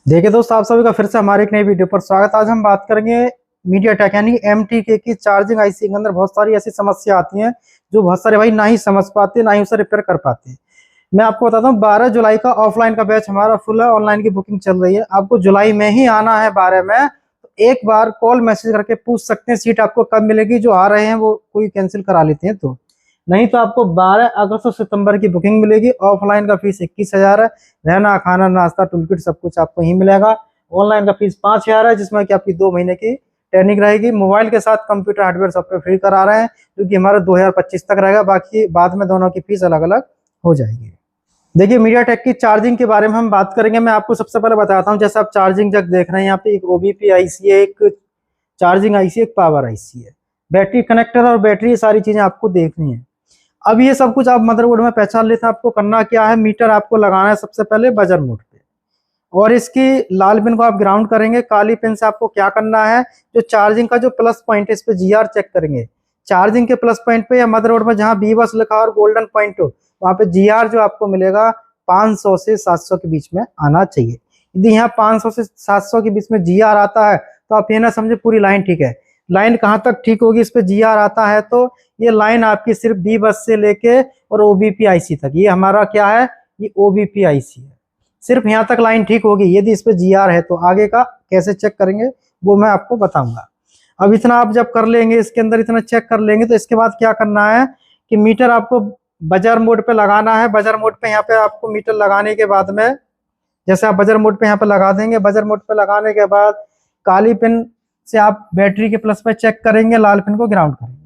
देखिए दोस्तों, आप सभी का फिर से हमारे एक नई वीडियो पर स्वागत। आज हम बात करेंगे मीडिया टेक यानी MTK की चार्जिंग आईसी के अंदर बहुत सारी ऐसी समस्या आती हैं जो बहुत सारे भाई ना ही समझ पाते, ना ही उसे रिपेयर कर पाते। मैं आपको बताता हूँ, 12 जुलाई का ऑफलाइन का बैच हमारा फुल है, ऑनलाइन की बुकिंग चल रही है। आपको जुलाई में ही आना है 12 में, तो एक बार कॉल मैसेज करके पूछ सकते हैं सीट आपको कब मिलेगी। जो आ रहे हैं वो कोई कैंसिल करा लेते हैं, तो नहीं तो आपको 12 अगस्त और सितंबर की बुकिंग मिलेगी। ऑफलाइन का फीस 21,000 है। रहना खाना नाश्ता टूल किट सब कुछ आपको ही मिलेगा। ऑनलाइन का फीस 5,000 है, जिसमें कि आपकी 2 महीने की ट्रेनिंग रहेगी। मोबाइल के साथ कंप्यूटर हार्डवेयर सॉफ्टवेयर फ्री करा रहे हैं, जो कि हमारा 2025 तक रहेगा। बाकी बाद में दोनों की फीस अलग अलग हो जाएगी। देखिए, मीडिया टेक की चार्जिंग के बारे में हम बात करेंगे। मैं आपको सबसे पहले बताता हूँ, जैसे आप चार्जिंग जग देख रहे हैं, यहाँ पे एक OBP आईसी है, एक चार्जिंग आईसी, एक पावर आईसी है, बैटरी कनेक्टर और बैटरी, ये सारी चीजें आपको देखनी है। अब ये सब कुछ आप मदरबोर्ड में पहचान लेते हैं। आपको करना क्या है, मीटर आपको लगाना है सबसे पहले बजर मोड पे, और इसकी लाल पिन को आप ग्राउंड करेंगे। काली पिन से आपको क्या करना है, जो चार्जिंग का जो प्लस पॉइंट है इस पे GR चेक करेंगे। चार्जिंग के प्लस पॉइंट पे या मदरबोर्ड में जहां बी बस लिखा और गोल्डन पॉइंट हो, वहां पे GR जो आपको मिलेगा 500 से 700 के बीच में आना चाहिए। यदि यहाँ 500 से 700 के बीच में GR आता है तो आप ये ना समझे पूरी लाइन ठीक है। लाइन कहाँ तक ठीक होगी, इस पे GR आता है तो ये लाइन आपकी सिर्फ बी बस से लेके और OBP आईसी तक, ये हमारा क्या है, ये OBP आईसी है। सिर्फ यहाँ तक लाइन ठीक होगी। यदि इस पे GR है तो आगे का कैसे चेक करेंगे वो मैं आपको बताऊंगा। अब इतना आप जब कर लेंगे, इसके अंदर इतना चेक कर लेंगे, तो इसके बाद क्या करना है कि मीटर आपको बजर मोड पे लगाना है। बजर मोड पे यहाँ पे आपको मीटर लगाने के बाद में, जैसे आप बजर मोड पे यहाँ पे लगा देंगे, बजर मोड पे लगाने के बाद काली पिन से आप बैटरी के प्लस पे चेक करेंगे, लाल पिन को ग्राउंड करेंगे।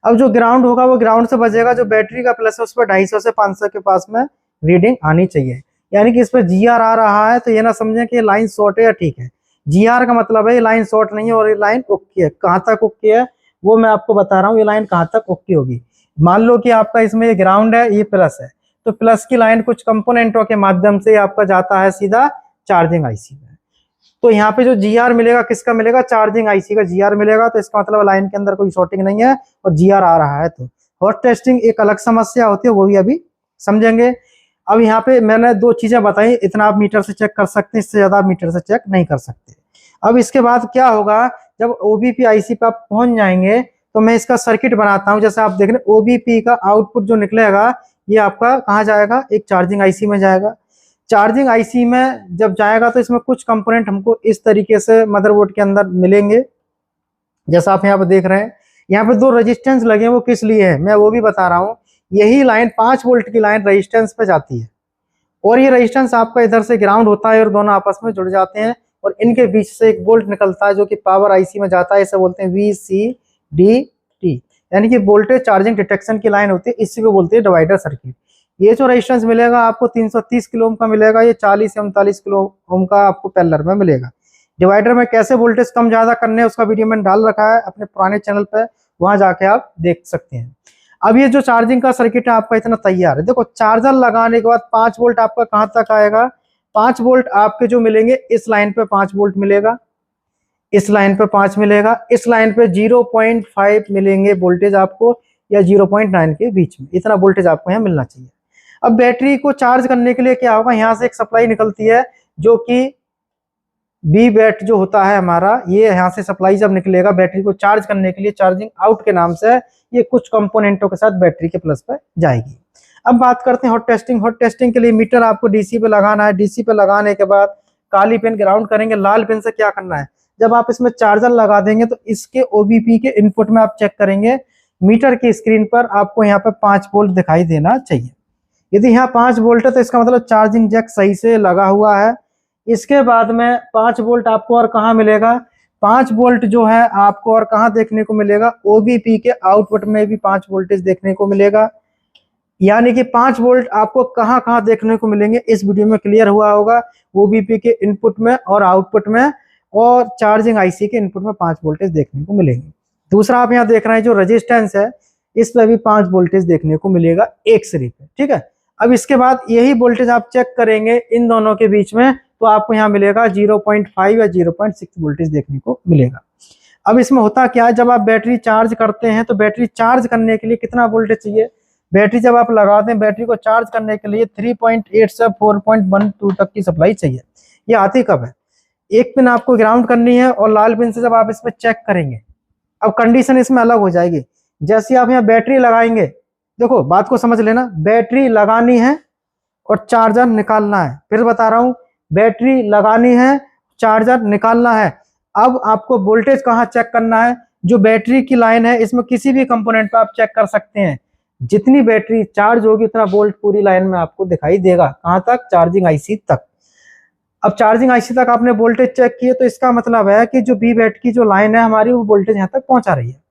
अब जो ग्राउंड होगा वो ग्राउंड से बजेगा, जो बैटरी का प्लस है उस पर 250 से 500 के पास में रीडिंग आनी चाहिए। यानी कि इस पर GR आ रहा है तो ये ना समझें कि ये लाइन शॉर्ट है या ठीक है। GR का मतलब है ये लाइन शॉर्ट नहीं है और ये लाइन ओके है। कहाँ तक ओके है वो मैं आपको बता रहा हूँ, ये लाइन कहाँ तक ओके होगी। मान लो कि आपका इसमें ये ग्राउंड है, ये प्लस है, तो प्लस की लाइन कुछ कंपोनेंटों के माध्यम से आपका जाता है सीधा चार्जिंग आईसी में। तो यहाँ पे जो GR मिलेगा किसका मिलेगा, चार्जिंग आईसी का GR मिलेगा। तो इसका मतलब लाइन के अंदर कोई शॉर्टिंग नहीं है और GR आ रहा है। तो हॉट टेस्टिंग एक अलग समस्या होती है, वो भी अभी समझेंगे। अब यहाँ पे मैंने 2 चीजें बताई, इतना आप मीटर से चेक कर सकते हैं, इससे ज्यादा आप मीटर से चेक नहीं कर सकते। अब इसके बाद क्या होगा, जब OBP आईसी पे आप पहुंच जाएंगे तो मैं इसका सर्किट बनाता हूँ। जैसे आप देख रहे हैं OBP का आउटपुट जो निकलेगा ये आपका कहाँ जाएगा, एक चार्जिंग आईसी में जाएगा। चार्जिंग आईसी में जब जाएगा तो इसमें कुछ कंपोनेंट हमको इस तरीके से मदरबोर्ड के अंदर मिलेंगे, जैसा आप यहाँ पे देख रहे हैं। यहाँ पे 2 रेजिस्टेंस लगे हैं, वो किस लिए है मैं वो भी बता रहा हूँ। यही लाइन 5 वोल्ट की लाइन रेजिस्टेंस पे जाती है, और ये रेजिस्टेंस आपका इधर से ग्राउंड होता है और दोनों आपस में जुड़ जाते हैं, और इनके बीच से एक वोल्ट निकलता है जो कि पावर आईसी में जाता है। इसे बोलते हैं VCDT, यानी कि वोल्टेज चार्जिंग डिटेक्शन की लाइन होती है, इसी को बोलते हैं डिवाइडर सर्किट। ये जो रेजिस्टेंस मिलेगा आपको 330 किलो ओम का मिलेगा, ये 40 से 39 किलो ओम का आपको पैरेलल में मिलेगा। डिवाइडर में कैसे वोल्टेज कम ज्यादा करने हैं उसका वीडियो मैंने डाल रखा है अपने पुराने चैनल पे, वहां जाके आप देख सकते हैं। अब ये जो चार्जिंग का सर्किट है आपका इतना तैयार है। देखो, चार्जर लगाने के बाद 5 वोल्ट आपका कहां तक आएगा, 5 वोल्ट आपके जो मिलेंगे इस लाइन पे 5 वोल्ट मिलेगा, इस लाइन पे 5 मिलेगा, इस लाइन पे 0.5 मिलेंगे वोल्टेज आपको, या 0.9 के बीच में इतना वोल्टेज आपको यहाँ मिलना चाहिए। अब बैटरी को चार्ज करने के लिए क्या होगा, यहाँ से एक सप्लाई निकलती है जो कि बी बैट जो होता है हमारा, ये यहाँ से सप्लाई जब निकलेगा बैटरी को चार्ज करने के लिए, चार्जिंग आउट के नाम से, ये कुछ कंपोनेंटों के साथ बैटरी के प्लस पे जाएगी। अब बात करते हैं हॉट टेस्टिंग। हॉट टेस्टिंग के लिए मीटर आपको DC पे लगाना है। DC पे लगाने के बाद काली पिन ग्राउंड करेंगे। लाल पिन से क्या करना है, जब आप इसमें चार्जर लगा देंगे तो इसके OBP के इनपुट में आप चेक करेंगे, मीटर की स्क्रीन पर आपको यहाँ पे 5 वोल्ट दिखाई देना चाहिए। यदि यहाँ 5 वोल्ट है तो इसका मतलब चार्जिंग जैक सही से लगा हुआ है। इसके बाद में 5 वोल्ट आपको और कहाँ मिलेगा, 5 वोल्ट जो है आपको और कहाँ देखने को मिलेगा, OBP के आउटपुट में भी 5 वोल्टेज देखने को मिलेगा। यानी कि 5 वोल्ट आपको कहाँ कहाँ देखने को मिलेंगे इस वीडियो में क्लियर हुआ होगा। OBP के इनपुट में और आउटपुट में, और चार्जिंग आईसी के इनपुट में 5 वोल्टेज देखने को मिलेंगे। दूसरा आप यहाँ देख रहे हैं जो रेजिस्टेंस है, इस पर भी 5 वोल्टेज देखने को मिलेगा एक सिरे पे, ठीक है। अब इसके बाद यही वोल्टेज आप चेक करेंगे इन दोनों के बीच में, तो आपको यहाँ मिलेगा 0.5 या 0.6 वोल्टेज देखने को मिलेगा। अब इसमें होता क्या है, जब आप बैटरी चार्ज करते हैं तो बैटरी चार्ज करने के लिए कितना वोल्टेज चाहिए, बैटरी जब आप लगाते हैं बैटरी को चार्ज करने के लिए 3.8 से 4.12 तक की सप्लाई चाहिए। ये आती कब है? एक पिन आपको ग्राउंड करनी है और लाल पिन से जब आप इस पर चेक करेंगे, अब कंडीशन इसमें अलग हो जाएगी। जैसे आप यहाँ बैटरी लगाएंगे, देखो बात को समझ लेना, बैटरी लगानी है और चार्जर निकालना है। फिर बता रहा हूं, बैटरी लगानी है, चार्जर निकालना है। अब आपको वोल्टेज कहाँ चेक करना है? जो बैटरी की लाइन है इसमें किसी भी कंपोनेंट पे आप चेक कर सकते हैं। जितनी बैटरी चार्ज होगी उतना वोल्ट पूरी लाइन में आपको दिखाई देगा। कहां तक? चार्जिंग आईसी तक। अब चार्जिंग आईसी तक आपने वोल्टेज चेक किए तो इसका मतलब है कि जो बी बैट की जो लाइन है हमारी, वो वोल्टेज यहाँ तक पहुंचा रही है।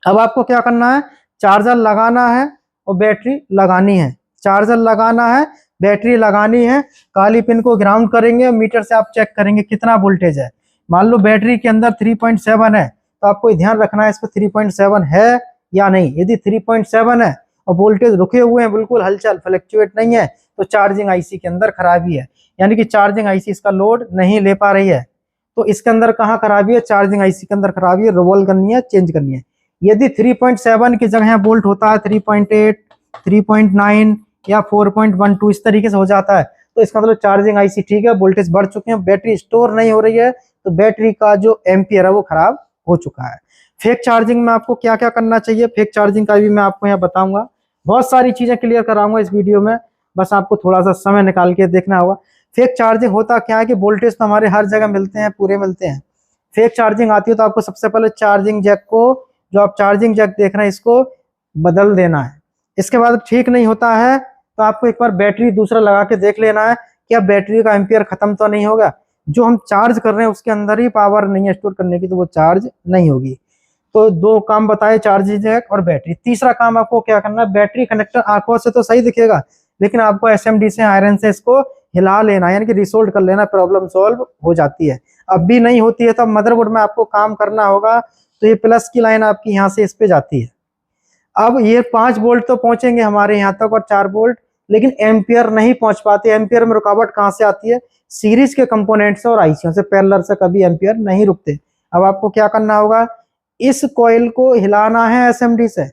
अब आपको क्या करना है? चार्जर लगाना है और बैटरी लगानी है। चार्जर लगाना है, बैटरी लगानी है, काली पिन को ग्राउंड करेंगे, मीटर से आप चेक करेंगे कितना वोल्टेज है। मान लो बैटरी के अंदर 3.7 है, तो आपको ध्यान रखना है इस पर 3.7 है या नहीं। यदि 3.7 है और वोल्टेज रुके हुए हैं, बिल्कुल हलचल फ्लक्चुएट नहीं है, तो चार्जिंग आईसी के अंदर खराबी है, यानी कि चार्जिंग आईसी इसका लोड नहीं ले पा रही है। तो इसके अंदर कहाँ खराबी है? चार्जिंग आईसी के अंदर खराबी है, रिवॉल्व करनी है, चेंज करनी है। यदि 3.7 की जगह वोल्ट होता है 3.8, 3.9 या 4.12 इस तरीके से हो जाता है, तो इसका मतलब चार्जिंग आईसी ठीक है, वोल्टेज बढ़ चुके हैं, बैटरी स्टोर नहीं हो रही है, तो बैटरी का जो एम्पियर है वो खराब हो चुका है। फेक चार्जिंग में आपको क्या क्या करना चाहिए, फेक चार्जिंग का भी मैं आपको यहाँ बताऊंगा। बहुत सारी चीजें क्लियर कराऊंगा इस वीडियो में, बस आपको थोड़ा सा समय निकाल के देखना होगा। फेक चार्जिंग होता क्या है कि वोल्टेज तो हमारे हर जगह मिलते हैं, पूरे मिलते हैं। फेक चार्जिंग आती है तो आपको सबसे पहले चार्जिंग जैक को, जो आप चार्जिंग जैक देख रहे हैं, इसको बदल देना है। इसके बाद ठीक नहीं होता है तो आपको एक बार बैटरी दूसरा लगा के देख लेना है कि अब बैटरी का एम्पियर खत्म तो नहीं होगा। जो हम चार्ज कर रहे हैं उसके अंदर ही पावर नहीं है स्टोर करने की, तो वो चार्ज नहीं होगी। तो दो काम बताए, चार्जिंग जैक और बैटरी। तीसरा काम आपको क्या करना है, बैटरी कनेक्टर आंखों से तो सही दिखेगा, लेकिन आपको एसएमडी से, आयरन से इसको हिला लेना, यानी कि रिसोल्ड कर लेना, प्रॉब्लम सॉल्व हो जाती है। अब भी नहीं होती है तो मदरबोर्ड में आपको काम करना होगा। तो ये प्लस की लाइन आपकी यहाँ से इस पे जाती है। अब ये 5 वोल्ट तो पहुंचेंगे हमारे यहाँ तक और 4 वोल्ट, लेकिन एम्पियर नहीं पहुंच पाते। एम्पियर में रुकावट कहाँ से आती है? सीरीज के कंपोनेंट से और आईसीओ से, पैरेलल से कभी एम्पियर नहीं रुकते। अब आपको क्या करना होगा, इस कॉइल को हिलाना है एसएमडी से।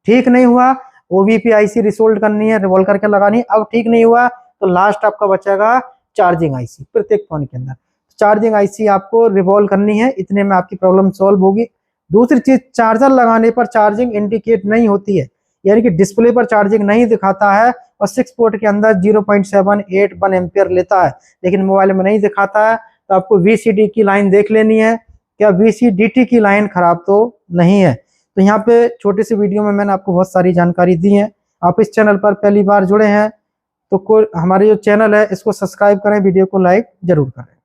ठीक नहीं हुआ, ओबीपी आईसी रिसोल्ड करनी है, रिवॉल्व करके लगानी है। अब ठीक नहीं हुआ तो लास्ट आपका बचेगा चार्जिंग आईसी प्रत्येक फोन के अंदर। चार्जिंग आईसी आपको रिवॉल्व करनी है, इतने में आपकी प्रॉब्लम सॉल्व होगी। दूसरी चीज, चार्जर लगाने पर चार्जिंग इंडिकेट नहीं होती है, यानी कि डिस्प्ले पर चार्जिंग नहीं दिखाता है और 6 पोर्ट के अंदर 0.781 एम्पियर लेता है, लेकिन मोबाइल में नहीं दिखाता है। तो आपको वीसीडी की लाइन देख लेनी है, क्या वीसीडीटी की लाइन खराब तो नहीं है। तो यहाँ पे छोटी सी वीडियो में मैंने आपको बहुत सारी जानकारी दी है। आप इस चैनल पर पहली बार जुड़े हैं तो हमारे जो चैनल है इसको सब्सक्राइब करें, वीडियो को लाइक जरूर करें।